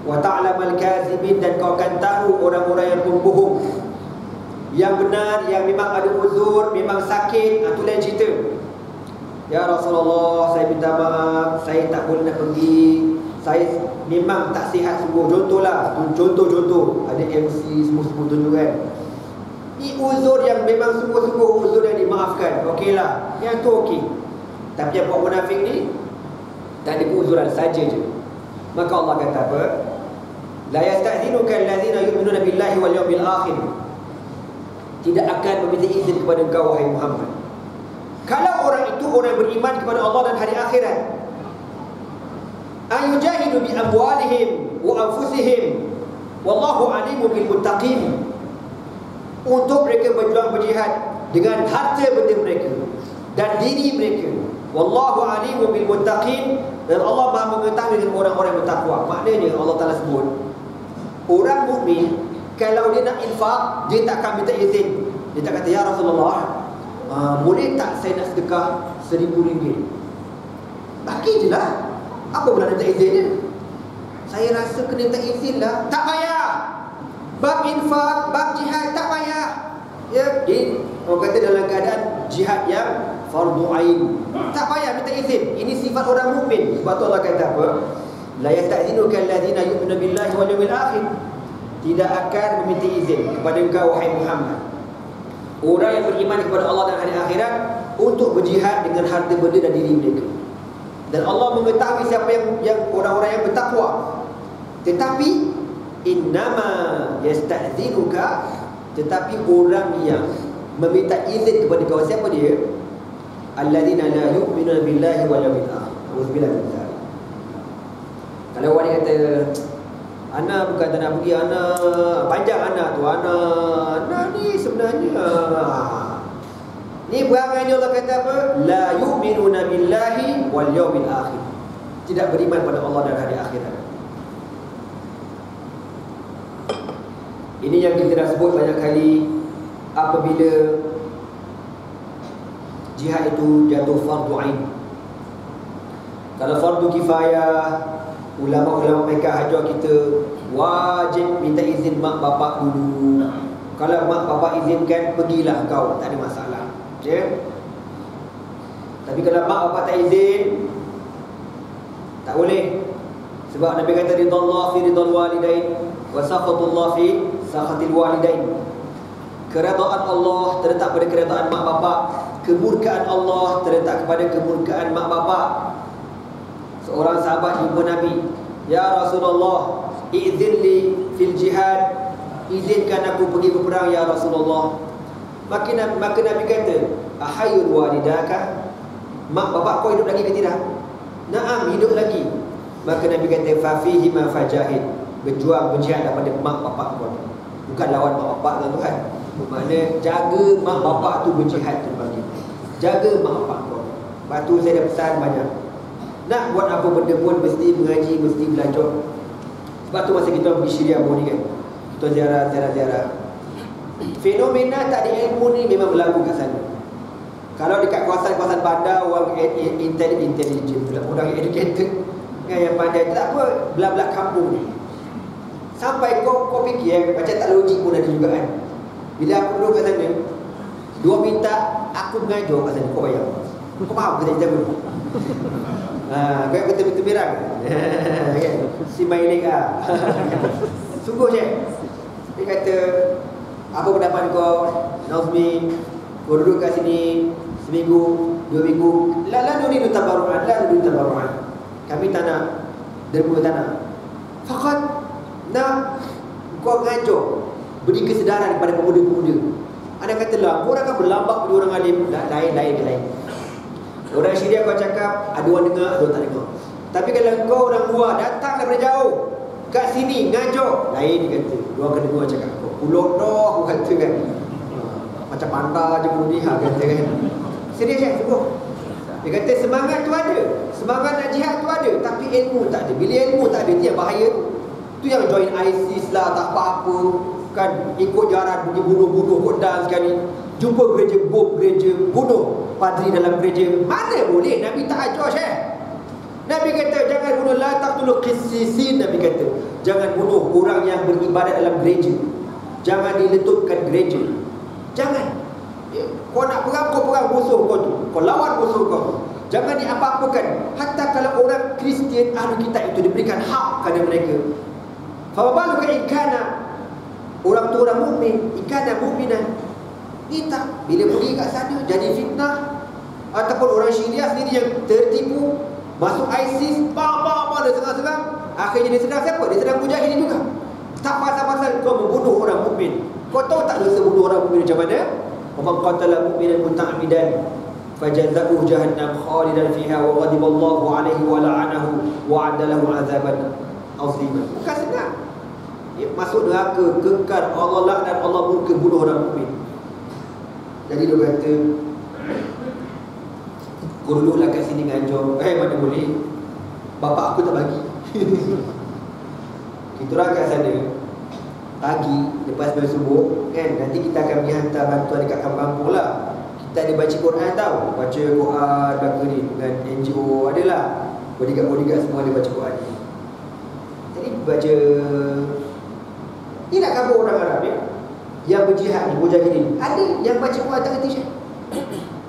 Wa ta'lamal kazibin, dan kau akan tahu orang-orang yang pembohong. Yang benar, yang memang ada uzur, memang sakit, itu lain cerita. Ya Rasulullah, saya minta maaf, saya tak boleh nak pergi, saya memang tak sihat sungguh. Contohlah, contoh ada MC semua tunjukkan. Ini uzur yang memang sungguh-sungguh uzur yang dimaafkan. Okeylah, yang tu okey. Tapi yang buat munafik ni tak ada keuzuran saja je. Maka Allah kata apa? La yasta'zinuka allazina yu'minuna billahi wal yawmil akhir. Tidak akan meminta izin kepada engkau wahai Muhammad, kalau orang itu orang beriman kepada Allah dan hari akhirat, ayujahidu bi amwalihim wa anfusihim wallahu alimun bil muttaqin, untuk mereka berjihad dengan harta benda mereka dan diri mereka. Wallahu alimun bil muttaqin, dan Allah Maha mengetahui dengan orang-orang yang bertakwa. Maknanya Allah Taala sebut orang mukmin kalau dia nak infak, dia tak akan minta izin. Dia tak kata, ya Rasulullah, boleh tak saya nak sedekah RM1,000? Bagi je lah. Apa pula nak minta izin dia? Saya rasa kena minta izin lah. Tak payah. Bab infak, bab jihad, tak payah. Ya, orang kata dalam keadaan jihad yang fardu ain, tak payah minta izin. Ini sifat orang mukmin. Sebab tu Allah kata apa? La yasta'zinuka allazina yu'minuna billahi wal yawmil akhir. Tidak akan meminta izin kepada engkau wahai Muhammad orang yang beriman kepada Allah dan hari akhirat untuk berjihad dengan harta benda dan diri mereka. Dan Allah mengetahui siapa yang orang-orang yang bertakwa. Tetapi innama yasta'dzinuka, tetapi orang yang meminta izin kepada kau, siapa dia? Alladzina la yu'minuna billahi wal yawmil akhir. Auzubillahi min dzalik. Kalau orang kata, ana bukan tak nak pergi, ana panjang anak tu, ana ni sebenarnya ni perangai ni Allah kata apa? La yu'minuna billahi wal yawmil akhir. Tidak beriman pada Allah dan hari akhirat. Ini yang kita dah sebut banyak kali. Apabila jihad itu jatuh fardu ain. Kalau fardu kifayah, ulama-ulama mereka ajar kita wajib minta izin mak bapak dulu. Kalau mak bapak izinkan, pergilah kau, tak ada masalah. Ya? Tapi kalau mak bapak tak izin, tak boleh. Sebab Nabi kata ridallah fi ridal walidain wa sakhatullah fi sakhatil walidain. Keredaan Allah terletak pada keredaan mak bapak, kemurkaan Allah terletak kepada kemurkaan mak bapak. Seorang sahabat jumpa Nabi, "Ya Rasulullah, izinli fil jihad." Izinkan aku pergi berperang ya Rasulullah. Maka Nabi kata, "Ahayyul walidaka?" Mak bapak kau hidup lagi ke tidak? Naam, hidup lagi. Maka Nabi kata, "Fa fihi ma fajahid." Berjuang, berjihad daripada mak bapak kau. Bukan lawan mak bapak, tuan-tuan. Bermakna jaga mak bapak tu berjihad tu bagi. Jaga mak bapak kau. Lepas tu saya dah pesan banyak. Nak buat apa benda pun mesti mengaji, mesti belajar. Sebab tu masa kita pergi Syria ni kan, kita ziarah. Fenomena tak ada ilmu ni memang berlaku kat sana. Kalau dekat kawasan-kawasan bandar, orang intelligent pula, orang educated kan, yang pandai tak apa, belah-belah kampung ni. Sampai kau fikir macam tak logik pun ada juga kan. Bila aku duduk kat sana, dia minta aku mengajar kat sana, kau bayar. Kau faham ke tak cerita aku? Kau yang betul-betul berang. Si Mailik lah. Sungguh je. Dia kata, apa pendapat kau, Nazmi? Kau duduk kat sini seminggu, 2 minggu. La nuridu tabarru'an, Kami tak nak derma, tak nak. Fakat nak kau mengajar, beri kesedaran kepada pemuda-pemuda. Anda katalah, korang akan berlambak pada orang alim. Lain. Orang Syria kau cakap, ada orang dengar, ada orang tak dengar. Tapi kalau kau orang luar datang daripada jauh kat sini ngajar, lain dia kata. Dia akan dengar cakap kau. Pulut dah, aku kata kan. Macam pandai je bunuh dia kata kan. Serius kan, sungguh. Dia kata semangat tu ada, semangat nak jihad tu ada, tapi ilmu tak ada. Bila ilmu tak ada, dia bahaya tu. Tu yang join ISIS lah, tak apa-apa kan, ikut jaran pergi bunuh-bunuh kodang sekali. Jumpa gereja, bom gereja, bunuh padri dalam gereja. Mana boleh? Nabi tak ajar Syekh. Nabi kata jangan bunuh, la taqtulu qissisin. Nabi kata jangan bunuh orang yang beribadat dalam gereja. Jangan diletupkan gereja. Jangan. Kau nak perang, kau perang musuh kau tu, kau lawan musuh kau tu. Jangan diapa-apakan. Hatta kalau orang Kristian ahli kitab itu diberikan hak kepada mereka. Fabaluka ikana, orang tu orang mukmin, ikana mukminan. Ni tak, bila pergi kat sana jadi fitnah. Ataupun orang Syria sendiri yang tertipu, masuk ISIS, dia serang-serang. Akhirnya dia sedang siapa? Dia sedang mujahidin juga. Tak pasal-pasal kau membunuh orang mukmin. Kau tahu tak dosa bunuh orang mukmin macam mana? Wa man qatala mu'minan muta'ammidan fajaza'uhu jahannam khalidan fiha wa ghadiballahu 'alaihi wa la'anahu wa 'adda lahu 'adzaban 'azima. Bukan senang. Dia masuk neraka kekal, Allah laknat, Allah murka, bunuh orang mukmin. Jadi dia kata, kau duduklah kat sini ngajar. Mana boleh, bapak aku tak bagi. Kita orang kat sana pagi lepas sembahyang subuh kan, nanti kita akan pergi hantar bantuan dekat kampung-kampung lah. Kita ada baca Quran tau, baca Quran belaka ni dengan NGO adalah, bodyguard semua ada baca Quran ni. Jadi baca ni nak kabur orang Arab ya, yang berjihad ni, mujahidin. Ada yang baca Quran tak kerti Syekh.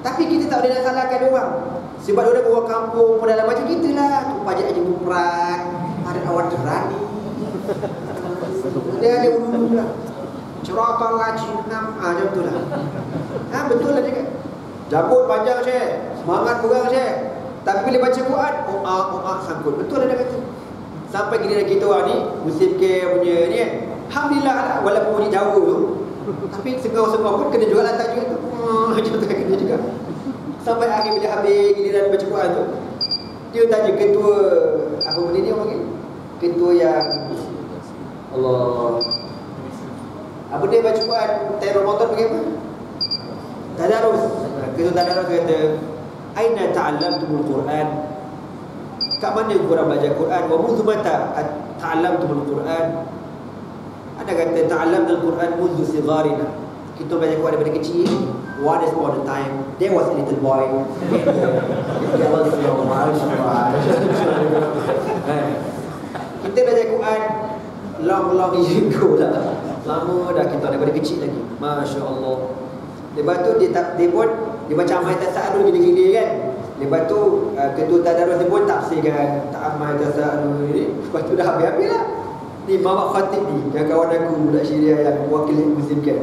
Tapi kita tak boleh nak salahkan dia orang. Sebab dia orang kampung pun dalam macam kita lah. Tu pajak aja muprat, ada awak terani. Dia ada ulu pula. Cerita ngaji 6 macam tu lah. Betul lah cakap. Jabut panjang Syekh, semangat pegang Syekh. Tapi bila baca Quran, sangkut. Betul ada kata. Sampai giliran kita orang ni, musim care punya ni kan, alhamdulillah lah, walaupun bunyi Jawa tu, tapi sengau-sengau pun kena juga lantak juga tu. Macam tu kena juga. Sampai akhir bila habis giliran baca Quran tu, dia tanya ketua, apa benda ni orang panggil? Ketua yang Allah, apa dia baca Quran time Ramadan pergi apa? Tadarus. Ketua tadarus kata, aina ta'allamtumul Quran? Kat mana korang belajar Quran? Wa mundu mata ta'allamtumul Quran? Ada kata ta'allamtul Quran mundu sigharina. Kita belajar Quran daripada kecil. Once upon a time, there was a little boy. Dia was kita belajar Quran long years ago lah. Lama dah kita daripada kecil lagi. Masya Allah. Lepas tu dia pun dia baca amal tasa'adul gini-gini kan. Lepas tu ketua tadarus dia pun tafsirkan ta'amal tasa'adul ni. Lepas tu dah habis-habis lah. Ni Muhammad Khatib ni, yang kawan aku budak Syria yang wakil Muslim kan.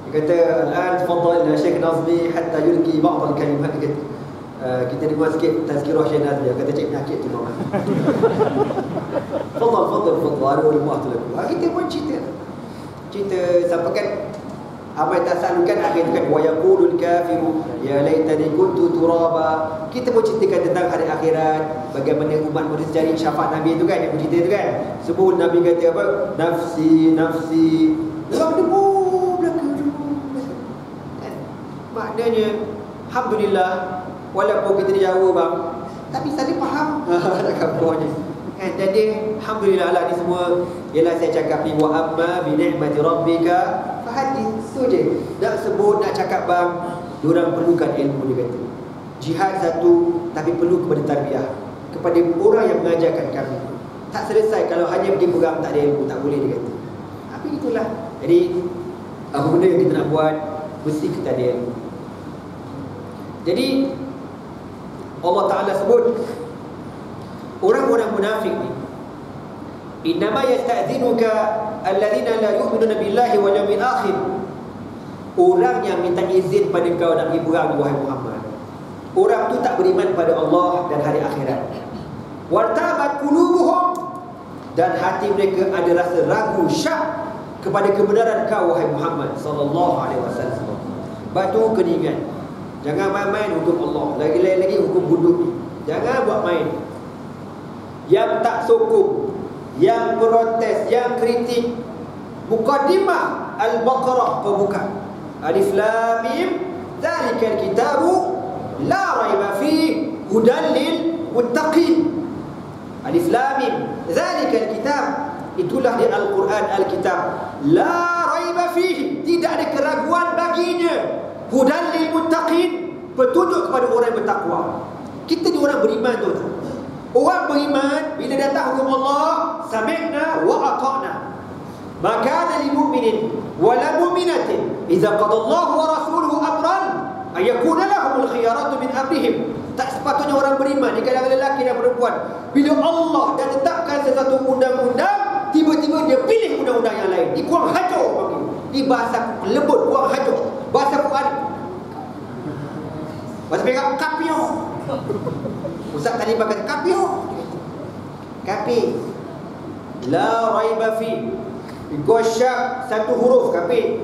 Dia kata, "Al-an tafadhal Syekh Nazmi hatta yulqi ba'd al-kalimat." Dia kata, kita dengar sikit tazkirah Syekh Nazmi. Dia kata cik penyakit tu Muhammad. Fadhal ada rumah tu lagu. Kita pun cerita sampai kan amal tasalukan akhir tu kan, wa yaqulul kafiru ya laitani kuntu turaba. Kita pun ceritakan tentang hari akhirat, bagaimana umat manusia cari syafaat Nabi tu kan, yang cerita tu kan. Semua Nabi kata apa? Nafsi dalam debu belakang. Maknanya alhamdulillah, walaupun kita di Jawa bang, tapi saling faham nak kampungnya kan. Jadi alhamdulillah lah, ni semua ialah saya cakap ni, wa amma bi ni'mati rabbika fahadith. Tu je nak sebut, nak cakap bang, diorang perlukan ilmu. Dia kata jihad satu, tapi perlu kepada tarbiyah, kepada orang yang mengajarkan kami. Tak selesai kalau hanya pergi pegang tak ada ilmu, tak boleh dia kata. Tapi itulah. Jadi apa benda yang kita nak buat, mesti kita ada ilmu. Jadi Allah Ta'ala sebut orang-orang munafik ni, innama yasta'dhinuka alladhina la yu'minuna billahi wal yawmil akhir. Orang yang minta izin pada kau nak pergi perang, wahai Muhammad, orang tu tak beriman pada Allah dan hari akhirat. Wartabat qulubuhum, dan hati mereka ada rasa ragu, syak kepada kebenaran kau wahai Muhammad sallallahu alaihi wasallam. Batu keningan, jangan main-main hukum Allah. Lagi-lagi hukum hudud ni, jangan buat main. Yang tak sokong, yang protes, yang kritik, Muqaddimah Al-Baqarah kau buka. Alif Lam Mim, Zalikal Kitabu La Raiba Fihi Hudan Lil Muttaqin. Alif Lam Mim, Zalikal Kitab, itulah di Al-Quran Al-Kitab, La Raiba Fihi, tidak ada keraguan baginya, Hudan Lil Muttaqin, petunjuk kepada orang yang bertakwa. Kita ni orang beriman tu. Orang beriman bila datang hukum Allah, sami'na wa ata'na. Maka lil mu'minin wa la mu'minatin idza qada Allahu wa rasuluhu amran ay yakuna lahumul khiyaratu min amrihim. Tak sepatutnya orang beriman di kalangan lelaki dan perempuan, bila Allah dah tetapkan sesuatu undang-undang, tiba-tiba dia pilih undang-undang yang lain. Di kurang hancur panggil. Di bahasa lembut, kurang hancur. Bahasa Quran, bahasa mereka kapio. Ustaz tadi pakai kapio. Kapi. La raiba fi. Gosyak satu huruf kapi.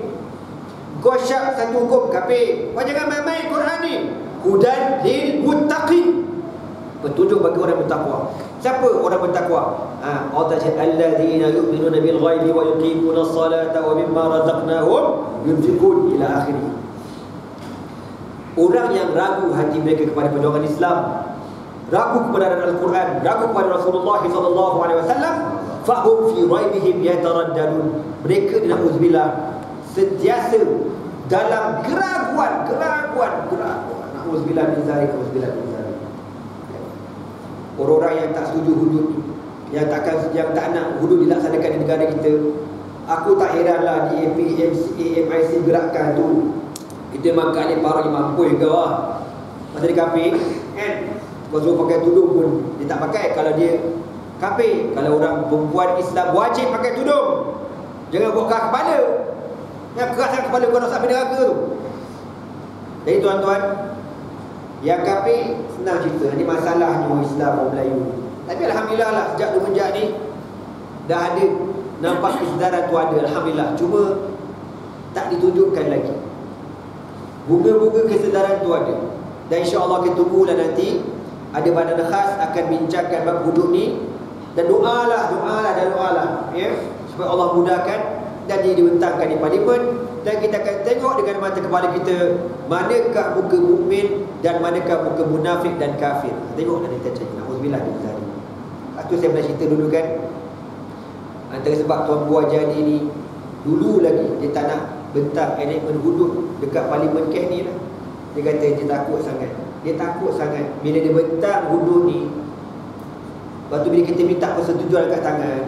Gosyak satu hukum kapi. Kau jangan main-main Quran ni. Hudan lil muttaqin, petunjuk bagi orang bertakwa. Siapa orang bertakwa? Allah cakap alladzina yu'minuna bil ghaibi wa yuqimuna as-salata wa mimma razaqnahum yunfiqun ila akhirih. Orang yang ragu hati mereka kepada perjuangan Islam, ragu kepada Al-Quran, ragu kepada Rasulullah sallallahu alaihi wasallam, fahum fi raibihim yataraddadun. Mereka na'udzubillah sentiasa dalam keraguan. Na'udzubillah min zalik. Orang-orang yang tak setuju hudud, yang tak nak hudud dilaksanakan di negara kita. Aku tak heranlah di AMIC gerakan tu, kita makan ni para mampu ke lah. Masa dia kafir kan, kau suruh pakai tudung pun dia tak pakai kalau dia kafir. Kalau orang perempuan Islam wajib pakai tudung. Jangan buat keras kepala. Yang keraskan kepala kau nak sampai neraka tu. Jadi tuan-tuan, Yang kafir senang cerita, ini masalahnya Islam orang Melayu. Tapi alhamdulillah lah, sejak semenjak ni dah ada nampak kesedaran tu ada, alhamdulillah. Cuma tak ditunjukkan lagi. Bunga-bunga kesedaran tu ada. Dan insya-Allah kita tunggulah nanti ada badan khas akan bincangkan bab hudud ni. Dan doalah ya, supaya Allah mudahkan dan dia dibentangkan di parlimen. Dan kita akan tengok dengan mata kepala kita manakah muka mukmin dan manakah muka munafik dan kafir. Tengok dan kita cari. Nauzubillah min zalik. Itu saya pernah cerita dulu kan, antara sebab Tuan Buah jadi ni, dulu lagi dia tak nak bentang enactment hudud dekat parlimen Kent ni lah. Dia kata dia takut sangat. Dia takut sangat bila dia bentang hudud ni. Lepas tu bila kita minta persetujuan kat tangan,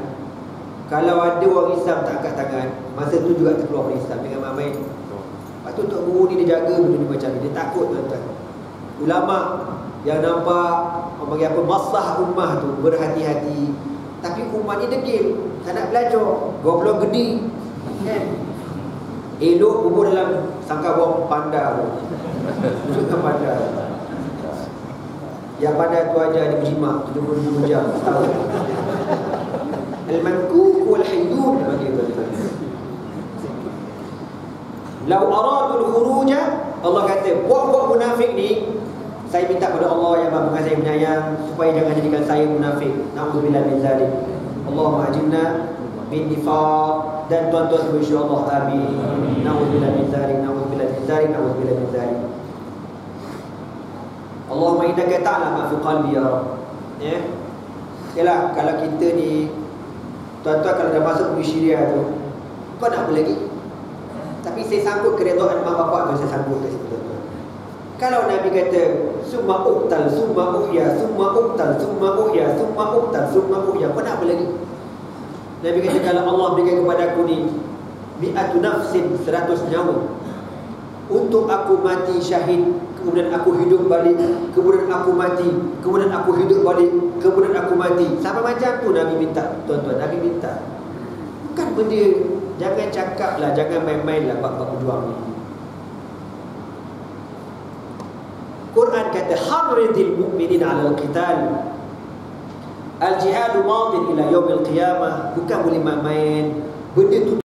kalau ada orang Islam tak angkat tangan, masa tu juga terkeluar orang Islam dengan main-main. Lepas tu Tok Guru ni dia jaga benda ni macam ni. Dia takut tuan-tuan. Ulama yang nampak orang panggil apa, maslah ummah tu berhati-hati. Tapi ummah ni degil, tak nak belajar, goblok gede kan. Elok bubur dalam sangka buang panda tu. Bukan panda. Yang panda tu aja dia berjimat 70 jam setahun. Al-mankuk wal-haydun bagi tuan-tuan. Lau aradul khuruja, Allah kata buat-buat munafik ni, saya minta kepada Allah yang Maha Pengasih Penyayang supaya jangan jadikan saya munafik. Nauzubillah min zalik. Allahumma ajibna min nifaq. Dan tuan-tuan semua insya-Allah amin. Nauzubillah min zalik, nauzubillah min zalik, nauzubillah min zalik. Allahumma innaka ta'lam ma fi qalbi ya Rabb. Ya. Yalah, kalau kita ni tuan-tuan kalau dah masuk di Syria tu, kau nak apa lagi? Tapi saya sanggup keredaan mak bapak tu, saya sanggup kat situ tuan-tuan. Kalau Nabi kata summa uqtal summa uhya summa uqtal summa uhya summa uqtal summa uhya, kau nak apa lagi? Nabi kata kalau Allah berikan kepada aku ni mi'atu nafsin, 100 nyawa, untuk aku mati syahid, kemudian aku hidup balik, kemudian aku mati, kemudian aku hidup balik, kemudian aku mati. Sampai macam tu Nabi minta, tuan-tuan. Nabi minta. Bukan benda, jangan cakap lah, jangan main-main lah bab berjuang ni. Quran kata harridil mu'minin 'alal qital. Al-jihadu madin ila yaumil qiyamah. Bukan boleh main-main. Benda tu